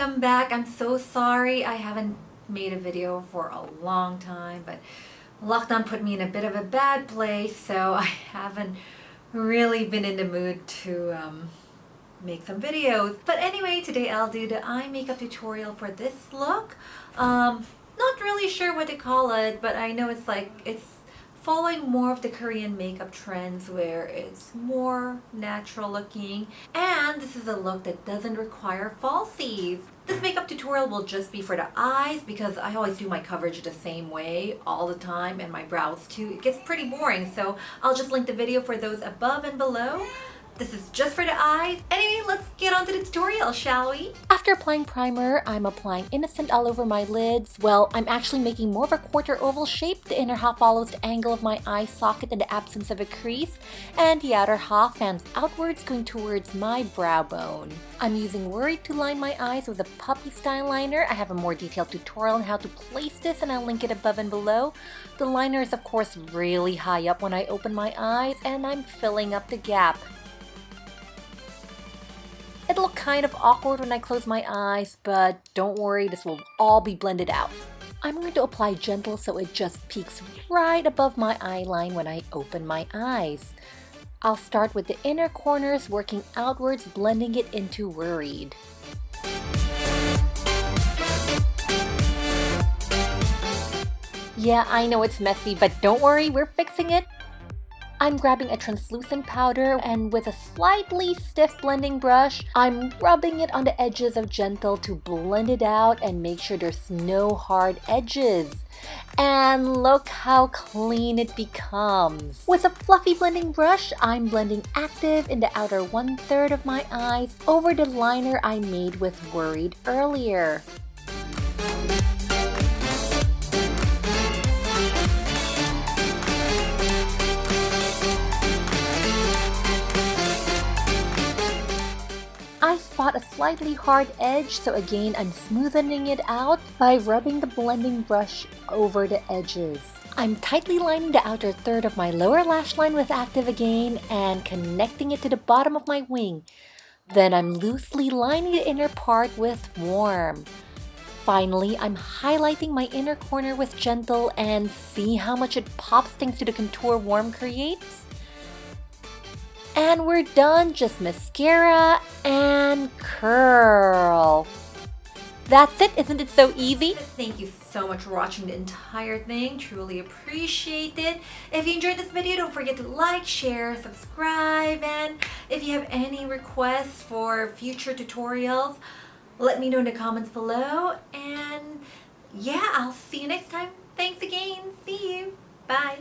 welcome back. I'm so sorry I haven't made a video for a long time, but lockdown put me in a bit of a bad place, so I haven't really been in the mood to make some videos. But anyway, today I'll do the eye makeup tutorial for this look. Not really sure what to call it, but I know it's following more of the Korean makeup trends where it's more natural looking, and this is a look that doesn't require falsies. This makeup tutorial will just be for the eyes because I always do my coverage the same way all the time, and my brows too. It gets pretty boring, so I'll just link the video for those above and below. This is just for the eyes. Anyway, let's get on to the tutorial, shall we? After applying primer, I'm applying Innocent all over my lids. Well, I'm actually making more of a quarter oval shape. The inner half follows the angle of my eye socket in the absence of a crease, and the outer half fans outwards going towards my brow bone. I'm using Worried to line my eyes with a puppy style liner. I have a more detailed tutorial on how to place this, and I'll link it above and below. The liner is of course really high up when I open my eyes, and I'm filling up the gap. It'll look kind of awkward when I close my eyes, but don't worry, this will all be blended out. I'm going to apply gentle so it just peaks right above my eye line when I open my eyes. I'll start with the inner corners, working outwards, blending it into Worried. Yeah, I know it's messy, but don't worry, we're fixing it. I'm grabbing a translucent powder, and with a slightly stiff blending brush, I'm rubbing it on the edges of Gentle to blend it out and make sure there's no hard edges. And look how clean it becomes. With a fluffy blending brush, I'm blending Active in the outer 1/3 of my eyes over the liner I made with Worried earlier. I spot a slightly hard edge, so again I'm smoothing it out by rubbing the blending brush over the edges. I'm tightly lining the outer third of my lower lash line with Active again and connecting it to the bottom of my wing. Then I'm loosely lining the inner part with Warm. Finally, I'm highlighting my inner corner with Gentle, and see how much it pops thanks to the contour Warm creates? And we're done, just mascara and curl. That's it, isn't it so easy? Thank you so much for watching the entire thing, truly appreciate it. If you enjoyed this video, don't forget to like, share, subscribe, and if you have any requests for future tutorials, let me know in the comments below, and yeah, I'll see you next time. Thanks again, see you, bye.